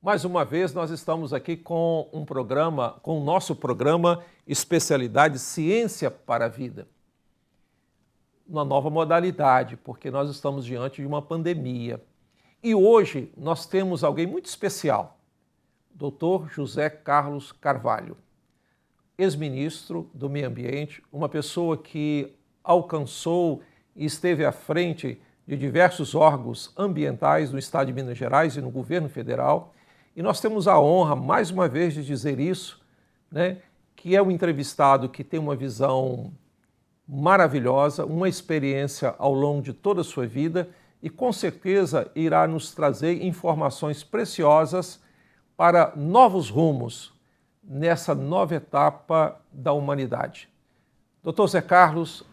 Mais uma vez, nós estamos aqui com o nosso programa Especialidade Ciência para a Vida. Uma nova modalidade, porque nós estamos diante de uma pandemia. E hoje nós temos alguém muito especial, Dr. José Carlos Carvalho, ex-ministro do Meio Ambiente, uma pessoa que alcançou e esteve à frente de diversos órgãos ambientais no estado de Minas Gerais e no governo federal. E nós temos a honra, mais uma vez, de dizer isso, né, que é um entrevistado que tem uma visão maravilhosa, uma experiência ao longo de toda a sua vida e, com certeza, irá nos trazer informações preciosas para novos rumos nessa nova etapa da humanidade. Dr. Zé Carlos,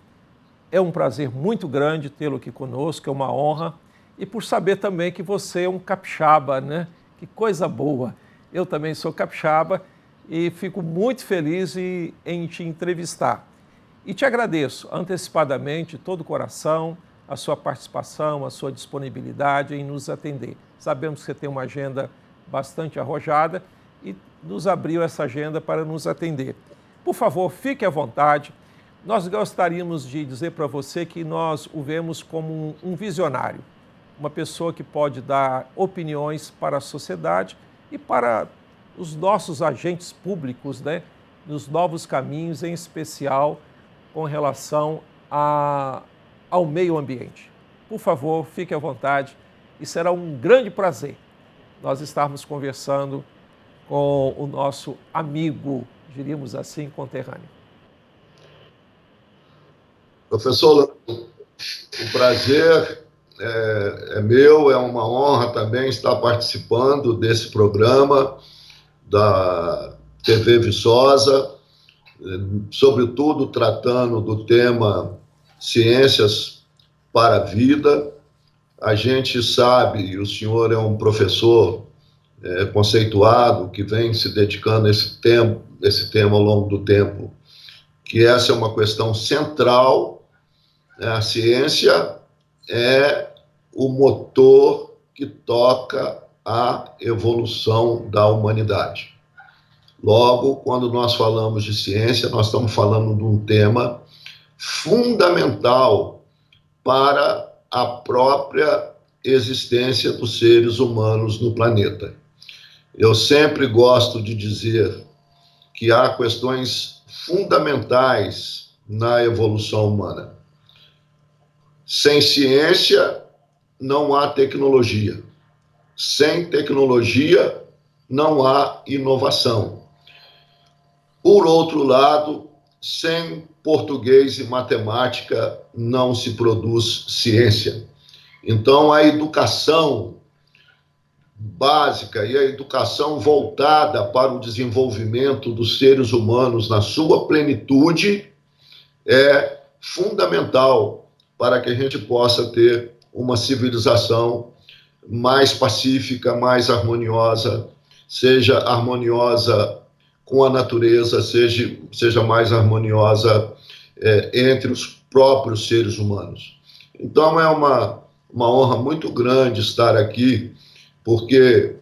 é um prazer muito grande tê-lo aqui conosco, é uma honra, e por saber também que você é um capixaba, né? Que coisa boa! Eu também sou capixaba e fico muito feliz em te entrevistar. E te agradeço antecipadamente, todo o coração, a sua participação, a sua disponibilidade em nos atender. Sabemos que você tem uma agenda bastante arrojada e nos abriu essa agenda para nos atender. Por favor, fique à vontade. Nós gostaríamos de dizer para você que nós o vemos como um visionário, uma pessoa que pode dar opiniões para a sociedade e para os nossos agentes públicos, né, nos novos caminhos, em especial com relação ao meio ambiente. Por favor, fique à vontade e será um grande prazer nós estarmos conversando com o nosso amigo, diríamos assim, conterrâneo. Professor, o prazer é meu, é uma honra também estar participando desse programa da TV Viçosa, sobretudo tratando do tema Ciências para a Vida. A gente sabe, e o senhor é um professor conceituado, que vem se dedicando a esse tema ao longo do tempo, que essa é uma questão central, né? A ciência é o motor que toca a evolução da humanidade. Logo, quando nós falamos de ciência, nós estamos falando de um tema fundamental para a própria existência dos seres humanos no planeta. Eu sempre gosto de dizer que há questões fundamentais na evolução humana. Sem ciência, não há tecnologia. Sem tecnologia, não há inovação. Por outro lado, sem português e matemática, não se produz ciência. Então, a educação básica e a educação voltada para o desenvolvimento dos seres humanos na sua plenitude é fundamental para que a gente possa ter uma civilização mais pacífica, mais harmoniosa, seja harmoniosa com a natureza, seja mais harmoniosa entre os próprios seres humanos. Então é uma honra muito grande estar aqui, porque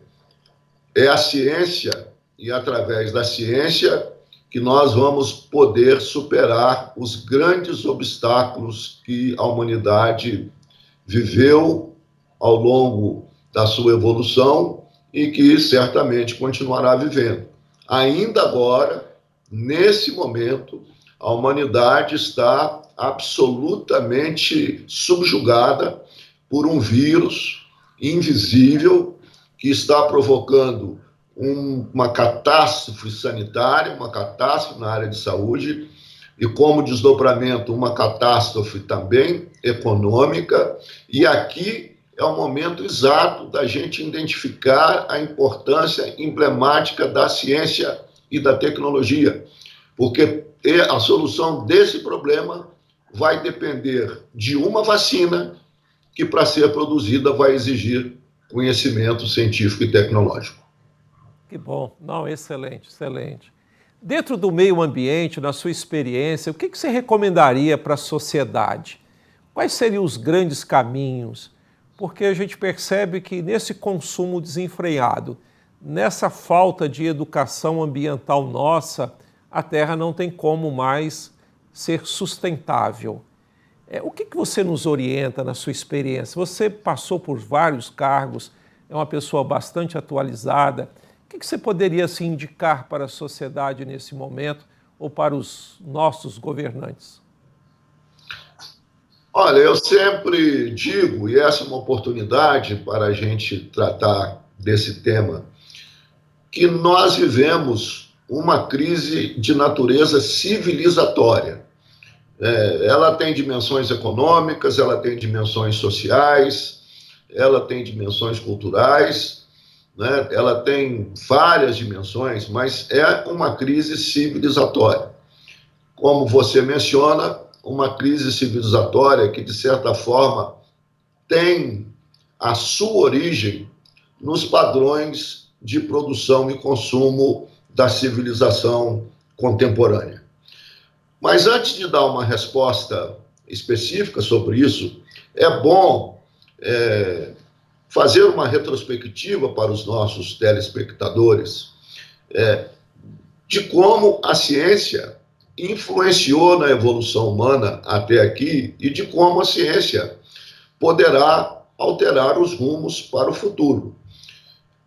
é a ciência, e através da ciência, que nós vamos poder superar os grandes obstáculos que a humanidade viveu ao longo da sua evolução e que certamente continuará vivendo. Ainda agora, nesse momento, a humanidade está absolutamente subjugada por um vírus invisível que está provocando uma catástrofe sanitária, uma catástrofe na área de saúde e, como desdobramento, uma catástrofe também econômica. E aqui é o momento exato da gente identificar a importância emblemática da ciência e da tecnologia, porque a solução desse problema vai depender de uma vacina que, para ser produzida, vai exigir conhecimento científico e tecnológico. Que bom. Não, excelente, excelente. Dentro do meio ambiente, na sua experiência, o que você recomendaria para a sociedade? Quais seriam os grandes caminhos? Porque a gente percebe que nesse consumo desenfreado, nessa falta de educação ambiental nossa, a Terra não tem como mais ser sustentável. O que você nos orienta na sua experiência? Você passou por vários cargos, é uma pessoa bastante atualizada. O que você poderia se indicar para a sociedade nesse momento ou para os nossos governantes? Olha, eu sempre digo, e essa é uma oportunidade para a gente tratar desse tema, que nós vivemos uma crise de natureza civilizatória. Ela tem dimensões econômicas, ela tem dimensões sociais, ela tem dimensões culturais, né? Ela tem várias dimensões, mas é uma crise civilizatória. Como você menciona, uma crise civilizatória que, de certa forma, tem a sua origem nos padrões de produção e consumo da civilização contemporânea. Mas antes de dar uma resposta específica sobre isso, é bom fazer uma retrospectiva para os nossos telespectadores de como a ciência influenciou na evolução humana até aqui e de como a ciência poderá alterar os rumos para o futuro.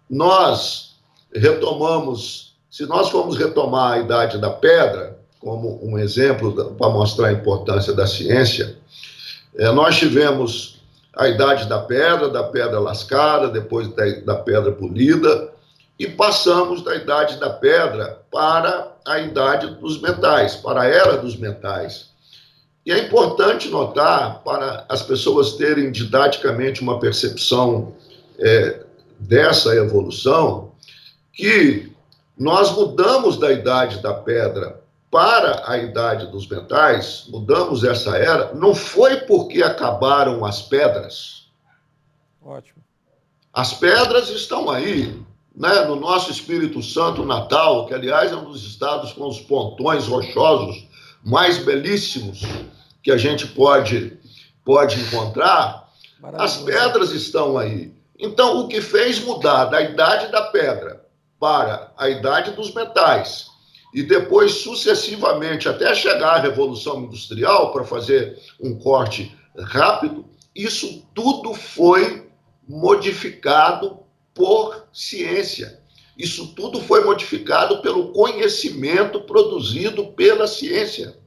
Nós retomamos, se nós formos retomar a Idade da Pedra, como um exemplo para mostrar a importância da ciência, nós tivemos a Idade da Pedra lascada, depois da Pedra polida, e passamos da Idade da Pedra para a Idade dos Metais, para a Era dos Metais. E é importante notar, para as pessoas terem didaticamente uma percepção dessa evolução, que nós mudamos da Idade da Pedra para a Idade dos Metais, mudamos essa era, não foi porque acabaram as pedras. Ótimo. As pedras estão aí, né, no nosso Espírito Santo natal, que, aliás, é um dos estados com os pontões rochosos mais belíssimos que a gente pode encontrar. As pedras estão aí. Então, o que fez mudar da Idade da Pedra para a Idade dos Metais e depois, sucessivamente, até chegar à Revolução Industrial, para fazer um corte rápido, isso tudo foi modificado por ciência. Isso tudo foi modificado pelo conhecimento produzido pela ciência.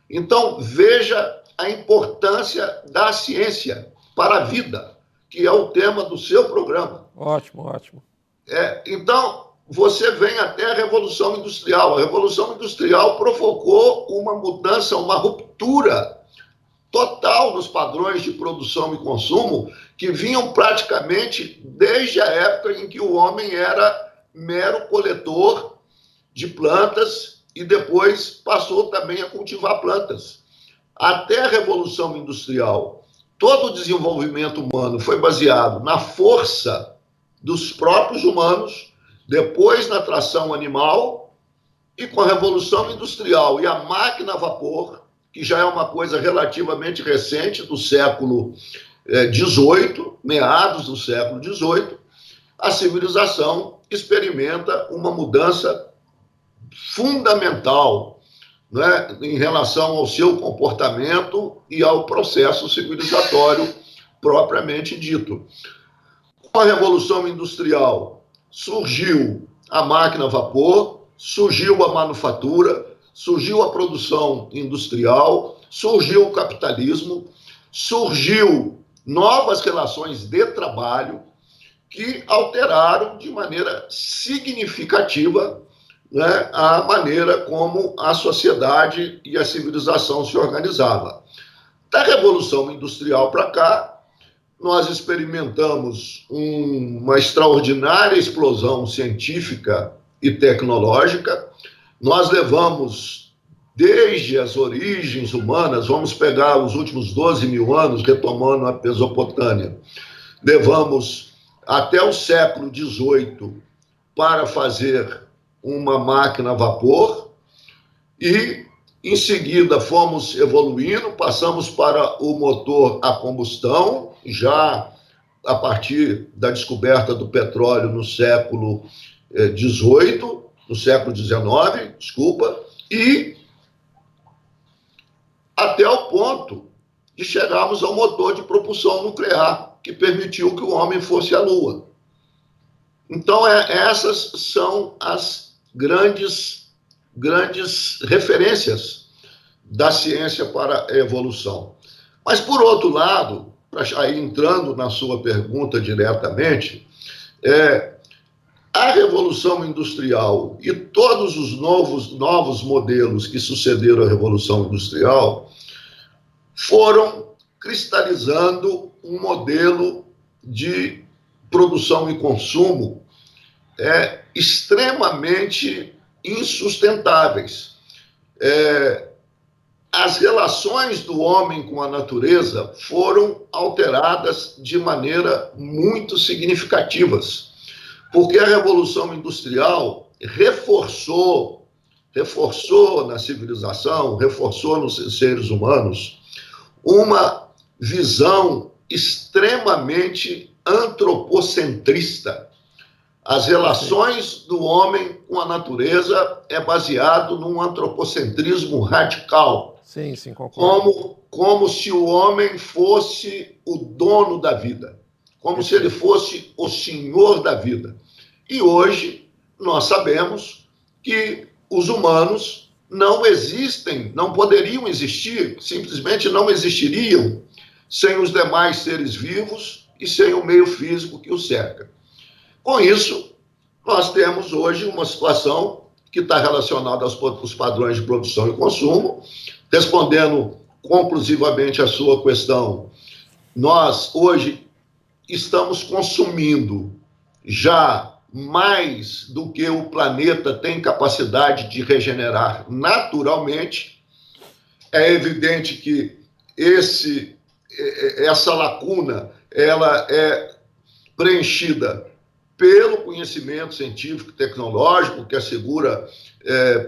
Então, veja a importância da ciência para a vida, que é o tema do seu programa. Ótimo, ótimo. Então, você vem até a Revolução Industrial. A Revolução Industrial provocou uma mudança, uma ruptura total nos padrões de produção e consumo que vinham praticamente desde a época em que o homem era mero coletor de plantas e depois passou também a cultivar plantas. Até a Revolução Industrial, todo o desenvolvimento humano foi baseado na força dos próprios humanos, depois na tração animal, e com a Revolução Industrial e a máquina a vapor, que já é uma coisa relativamente recente, do século XVIII, meados do século XVIII, a civilização experimenta uma mudança fundamental, né, em relação ao seu comportamento e ao processo civilizatório propriamente dito. Com a Revolução Industrial, surgiu a máquina a vapor, surgiu a manufatura, surgiu a produção industrial, surgiu o capitalismo, surgiu novas relações de trabalho que alteraram de maneira significativa, né, a maneira como a sociedade e a civilização se organizava. Da Revolução Industrial para cá, nós experimentamos uma extraordinária explosão científica e tecnológica. Nós levamos, desde as origens humanas, vamos pegar os últimos 12 mil anos, retomando a Mesopotâmia, levamos até o século XVIII para fazer uma máquina a vapor e, em seguida, fomos evoluindo, passamos para o motor a combustão, já a partir da descoberta do petróleo no século XVIII, no século XIX, desculpa, e até o ponto de chegarmos ao motor de propulsão nuclear, que permitiu que o homem fosse à Lua. Então, essas são as grandes referências da ciência para a evolução. Mas, por outro lado, aí entrando na sua pergunta diretamente, a Revolução Industrial e todos os novos modelos que sucederam à Revolução Industrial foram cristalizando um modelo de produção e consumo extremamente insustentáveis. As relações do homem com a natureza foram alteradas de maneira muito significativas, porque a Revolução Industrial reforçou na civilização, reforçou nos seres humanos uma visão extremamente antropocentrista. As relações do homem com a natureza baseado num antropocentrismo radical. Sim, concordo. Como se o homem fosse o dono da vida, como se ele fosse o senhor da vida. E hoje nós sabemos que os humanos não existem, não poderiam existir, simplesmente não existiriam sem os demais seres vivos e sem o meio físico que os cerca. Com isso, nós temos hoje uma situação que está relacionada aos padrões de produção e consumo. Respondendo conclusivamente a sua questão, nós hoje estamos consumindo já mais do que o planeta tem capacidade de regenerar naturalmente. É evidente que essa lacuna ela é preenchida pelo conhecimento científico e tecnológico, que assegura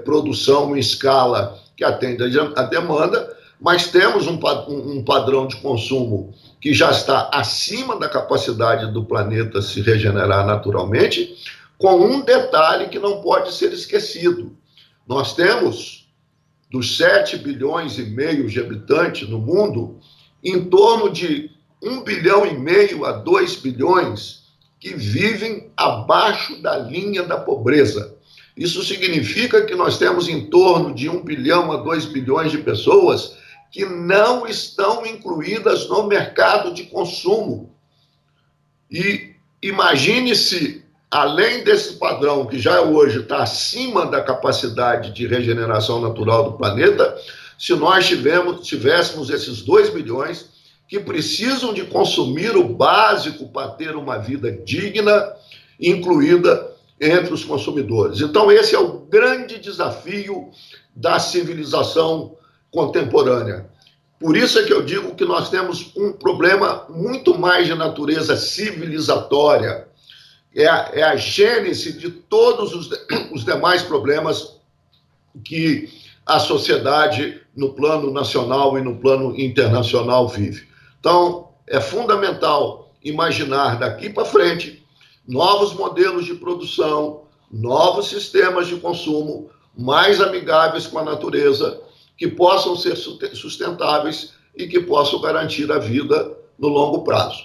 produção em escala que atende a demanda, mas temos um padrão de consumo que já está acima da capacidade do planeta se regenerar naturalmente, com um detalhe que não pode ser esquecido. Nós temos, dos 7,5 bilhões de habitantes no mundo, em torno de 1,5 bilhão a 2 bilhões que vivem abaixo da linha da pobreza. Isso significa que nós temos em torno de 1 bilhão a 2 bilhões de pessoas que não estão incluídas no mercado de consumo. E imagine-se, além desse padrão que já hoje está acima da capacidade de regeneração natural do planeta, se nós tivéssemos esses 2 bilhões que precisam de consumir o básico para ter uma vida digna, incluída entre os consumidores. Então, esse é o grande desafio da civilização contemporânea. Por isso é que eu digo que nós temos um problema muito mais de natureza civilizatória. É a gênese de todos os demais problemas que a sociedade, no plano nacional e no plano internacional, vive. Então, é fundamental imaginar daqui para frente novos modelos de produção, novos sistemas de consumo mais amigáveis com a natureza, que possam ser sustentáveis e que possam garantir a vida no longo prazo.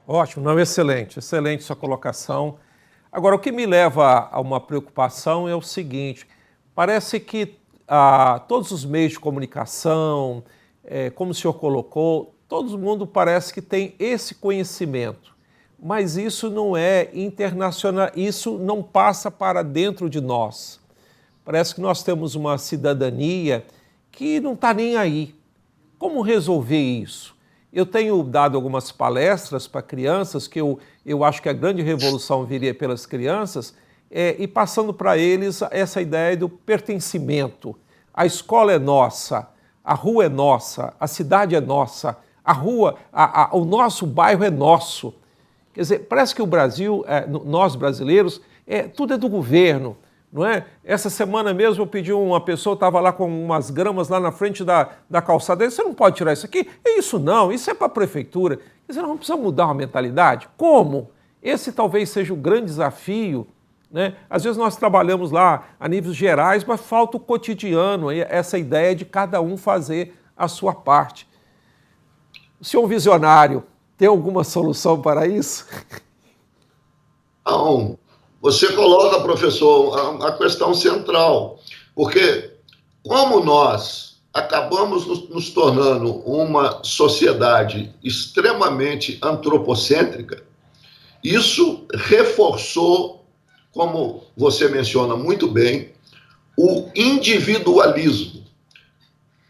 Ótimo, não, excelente sua colocação. Agora, o que me leva a uma preocupação é o seguinte: parece que todos os meios de comunicação, como o senhor colocou, todo mundo parece que tem esse conhecimento, mas isso não é internacional, isso não passa para dentro de nós. Parece que nós temos uma cidadania que não está nem aí. Como resolver isso? Eu tenho dado algumas palestras para crianças, que eu acho que a grande revolução viria pelas crianças, e passando para eles essa ideia do pertencimento. A escola é nossa, a rua é nossa, a cidade é nossa, o nosso bairro é nosso. Quer dizer, parece que o Brasil, nós brasileiros, tudo é do governo, não é? Essa semana mesmo eu pedi uma pessoa, estava lá com umas gramas lá na frente da calçada, você não pode tirar isso aqui? É isso não, isso é para a prefeitura. Quer dizer, nós não precisamos mudar uma mentalidade? Como? Esse talvez seja o grande desafio, né? Às vezes nós trabalhamos lá a níveis gerais, mas falta o cotidiano, essa ideia de cada um fazer a sua parte. O senhor visionário, tem alguma solução para isso? Não. Você coloca, professor, a questão central, porque como nós acabamos nos tornando uma sociedade extremamente antropocêntrica, isso reforçou, como você menciona muito bem, o individualismo,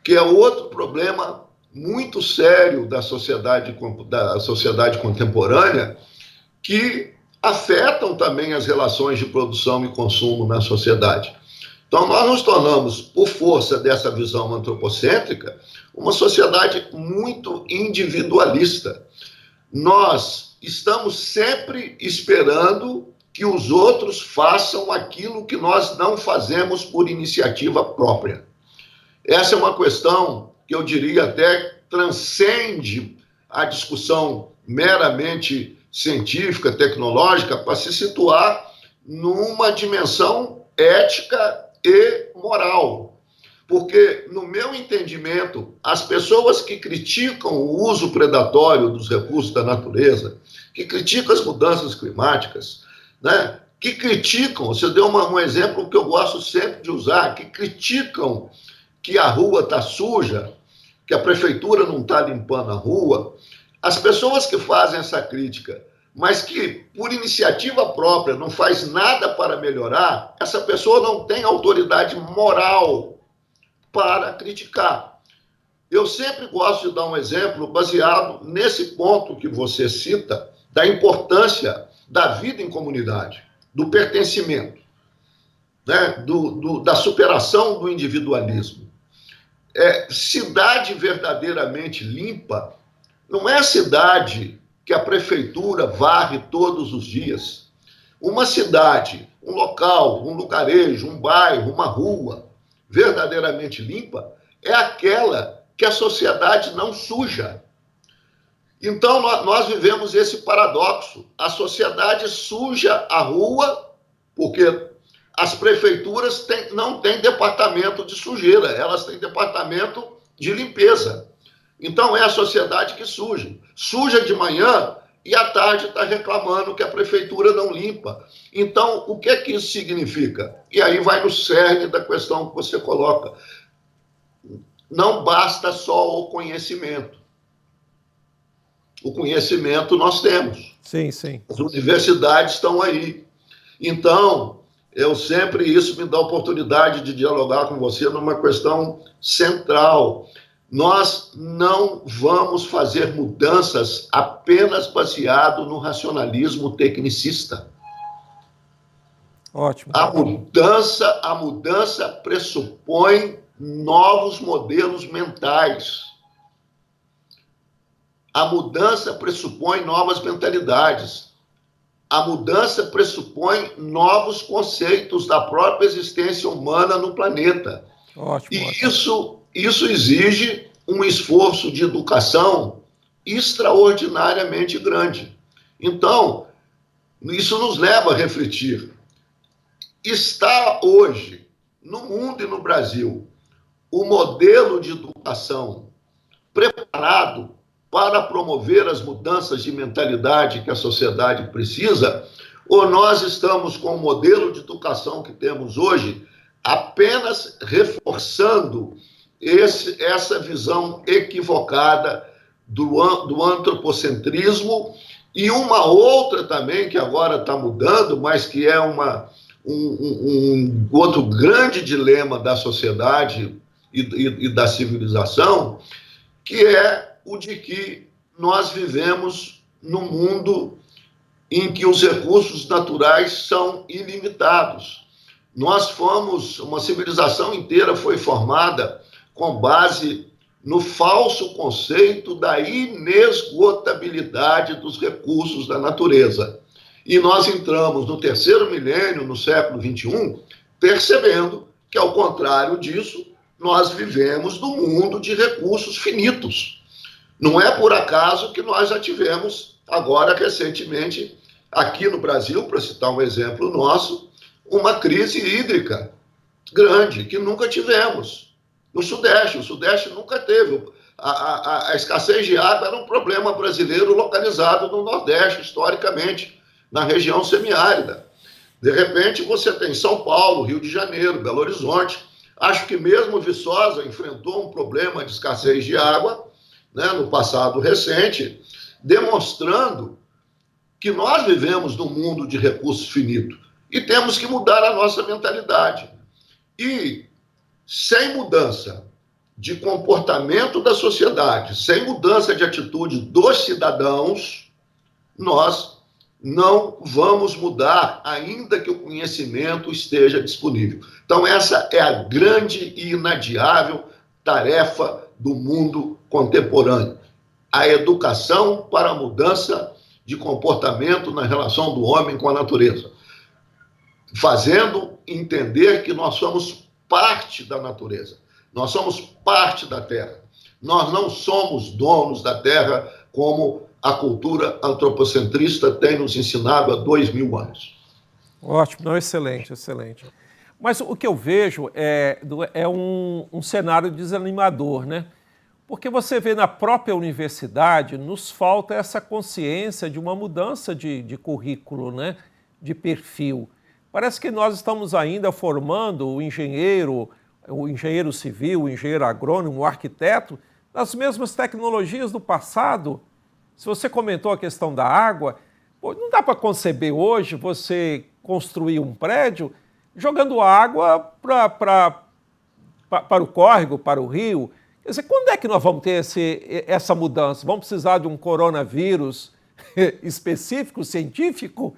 que é outro problema muito sério da sociedade contemporânea, que afetam também as relações de produção e consumo na sociedade. Então, nós nos tornamos, por força dessa visão antropocêntrica, uma sociedade muito individualista. Nós estamos sempre esperando que os outros façam aquilo que nós não fazemos por iniciativa própria. Essa é uma questão que eu diria até transcende a discussão meramente científica, tecnológica, para se situar numa dimensão ética e moral. Porque, no meu entendimento, as pessoas que criticam o uso predatório dos recursos da natureza, que criticam as mudanças climáticas, né, que criticam, você deu um exemplo que eu gosto sempre de usar, que criticam que a rua está suja, que a prefeitura não está limpando a rua. As pessoas que fazem essa crítica, mas que, por iniciativa própria, não faz nada para melhorar, essa pessoa não tem autoridade moral para criticar. Eu sempre gosto de dar um exemplo baseado nesse ponto que você cita, da importância da vida em comunidade, do pertencimento, né? Da superação do individualismo. Cidade verdadeiramente limpa não é a cidade que a prefeitura varre todos os dias. Uma cidade, um local, um lugarejo, um bairro, uma rua verdadeiramente limpa é aquela que a sociedade não suja. Então, nós vivemos esse paradoxo. A sociedade suja a rua porque as prefeituras não têm departamento de sujeira, elas têm departamento de limpeza. Então, é a sociedade que suja. Suja de manhã e à tarde está reclamando que a prefeitura não limpa. Então, o que é que isso significa? E aí vai no cerne da questão que você coloca. Não basta só o conhecimento. O conhecimento nós temos. Sim, sim. As universidades estão aí. Então, isso me dá a oportunidade de dialogar com você numa questão central. Nós não vamos fazer mudanças apenas baseado no racionalismo tecnicista. Ótimo. A mudança pressupõe novos modelos mentais. A mudança pressupõe novas mentalidades. A mudança pressupõe novos conceitos da própria existência humana no planeta. Ótimo. E isso exige um esforço de educação extraordinariamente grande. Então, isso nos leva a refletir. Está hoje, no mundo e no Brasil, o modelo de educação preparado para promover as mudanças de mentalidade que a sociedade precisa, ou nós estamos com o modelo de educação que temos hoje apenas reforçando essa visão equivocada do antropocentrismo, e uma outra também que agora está mudando, mas que é um outro grande dilema da sociedade e da civilização, que é o de que nós vivemos num mundo em que os recursos naturais são ilimitados. Uma civilização inteira foi formada com base no falso conceito da inesgotabilidade dos recursos da natureza. E nós entramos no terceiro milênio, no século XXI, percebendo que, ao contrário disso, nós vivemos num mundo de recursos finitos. Não é por acaso que nós já tivemos, agora, recentemente, aqui no Brasil, para citar um exemplo nosso, uma crise hídrica grande, que nunca tivemos. No Sudeste, o Sudeste nunca teve. A escassez de água era um problema brasileiro localizado no Nordeste, historicamente, na região semiárida. De repente, você tem São Paulo, Rio de Janeiro, Belo Horizonte. Acho que mesmo Viçosa enfrentou um problema de escassez de água, né, no passado recente, demonstrando que nós vivemos num mundo de recursos finitos e temos que mudar a nossa mentalidade. E sem mudança de comportamento da sociedade, sem mudança de atitude dos cidadãos, nós não vamos mudar, ainda que o conhecimento esteja disponível. Então, essa é a grande e inadiável tarefa do mundo contemporâneo. A educação para a mudança de comportamento na relação do homem com a natureza, fazendo entender que nós somos parte da natureza, nós somos parte da Terra. Nós não somos donos da Terra como a cultura antropocentrista tem nos ensinado há 2000 anos. Ótimo, não, excelente, excelente. Mas o que eu vejo é um cenário desanimador, né? Porque você vê na própria universidade, nos falta essa consciência de uma mudança de currículo, né? De perfil. Parece que nós estamos ainda formando o engenheiro civil, o engenheiro agrônomo, o arquiteto, nas mesmas tecnologias do passado. Se você comentou a questão da água, não dá para conceber hoje você construir um prédio jogando água para o córrego, para o rio. Quer dizer, quando é que nós vamos ter essa mudança? Vamos precisar de um coronavírus específico, científico?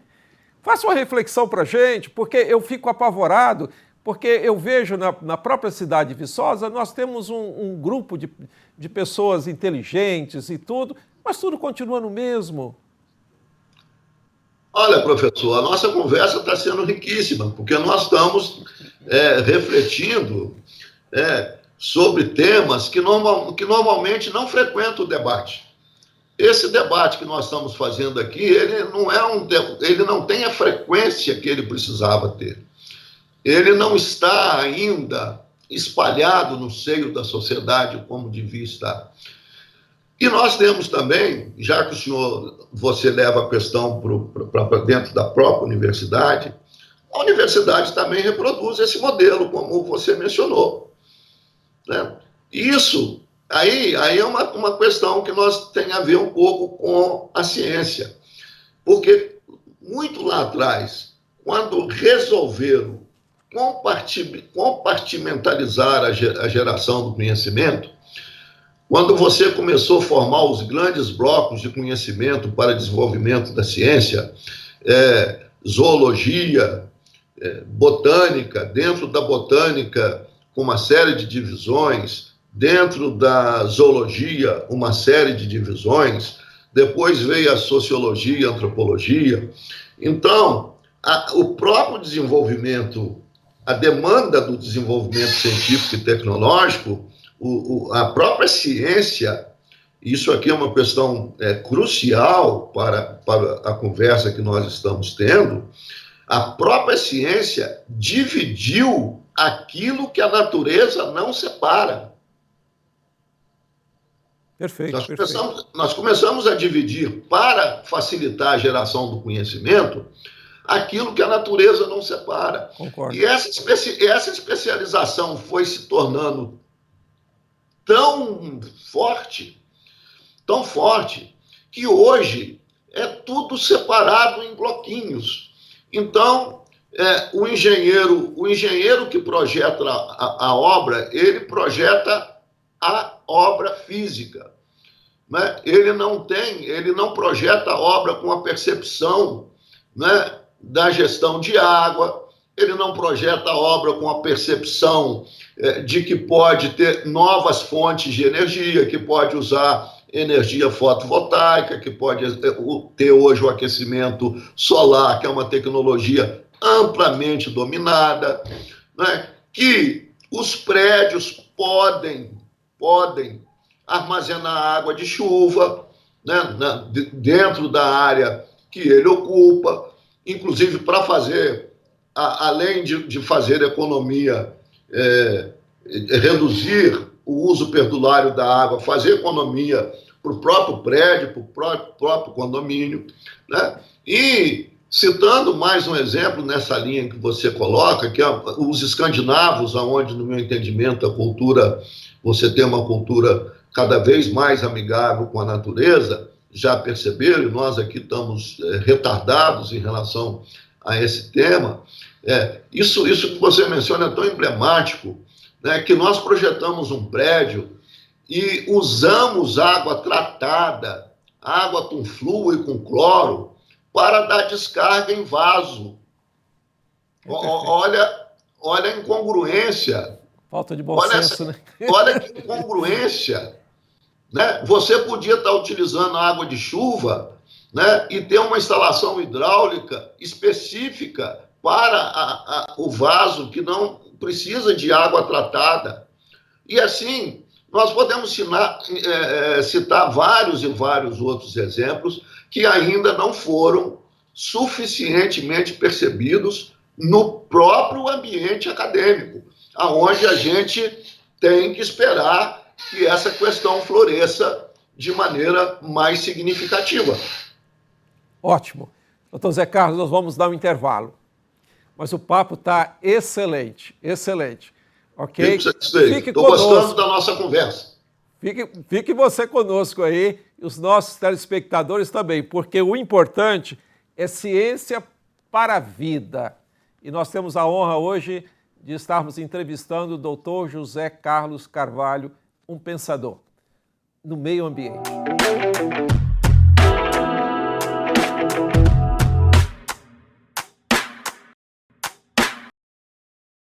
Faça uma reflexão para a gente, porque eu fico apavorado, porque eu vejo na própria cidade de Viçosa, nós temos um grupo de pessoas inteligentes e tudo, mas tudo continua no mesmo. Olha, professor, a nossa conversa está sendo riquíssima, porque nós estamos refletindo sobre temas que normalmente não frequentam o debate. Esse debate que nós estamos fazendo aqui, ele não tem a frequência que ele precisava ter. Ele não está ainda espalhado no seio da sociedade como devia estar. E nós temos também, já que você leva a questão para dentro da própria universidade, a universidade também reproduz esse modelo, como você mencionou, né? Isso aí é uma questão que nós tem a ver um pouco com a ciência, porque muito lá atrás, quando resolveram compartimentalizar a geração do conhecimento, quando você começou a formar os grandes blocos de conhecimento para desenvolvimento da ciência, zoologia, botânica, dentro da botânica, com uma série de divisões, dentro da zoologia, uma série de divisões, depois veio a sociologia e a antropologia. Então, o próprio desenvolvimento, a demanda do desenvolvimento científico e tecnológico, a própria ciência, isso aqui é uma questão crucial para a conversa que nós estamos tendo, a própria ciência dividiu aquilo que a natureza não separa. Perfeito, nós começamos a dividir, para facilitar a geração do conhecimento, aquilo que a natureza não separa. Concordo. E essa especialização foi se tornando tão forte, que hoje é tudo separado em bloquinhos. Então, o engenheiro que projeta a obra, ele projeta a obra física, né? Ele não projeta a obra com a percepção, né, da gestão de água, ele não projeta a obra com a percepção de que pode ter novas fontes de energia, que pode usar energia fotovoltaica, que pode ter hoje o aquecimento solar, que é uma tecnologia amplamente dominada, né? Que os prédios podem armazenar água de chuva, né? Dentro da área que ele ocupa, inclusive para fazer, além de fazer economia, reduzir o uso perdulário da água, fazer economia para o próprio prédio, para o próprio condomínio, né? E, citando mais um exemplo nessa linha que você coloca, que é os escandinavos, onde, no meu entendimento, você tem uma cultura cada vez mais amigável com a natureza, já perceberam, e nós aqui estamos retardados em relação a esse tema. Isso que você menciona é tão emblemático, né, que nós projetamos um prédio e usamos água tratada, água com flúor e com cloro, para dar descarga em vaso. Olha a incongruência. Falta de bom senso, né? Olha que incongruência. Né? Você podia estar utilizando água de chuva, né, e ter uma instalação hidráulica específica para o vaso que não precisa de água tratada. E assim, nós podemos citar vários e vários outros exemplos que ainda não foram suficientemente percebidos no próprio ambiente acadêmico, aonde a gente tem que esperar que essa questão floresça de maneira mais significativa. Ótimo. Doutor Zé Carlos, nós vamos dar um intervalo. Mas o papo está excelente, excelente. Ok? Estou gostando da nossa conversa. Fique você conosco aí, e os nossos telespectadores também, porque o importante é ciência para a vida. E nós temos a honra hoje de estarmos entrevistando o doutor José Carlos Carvalho, um pensador no meio ambiente.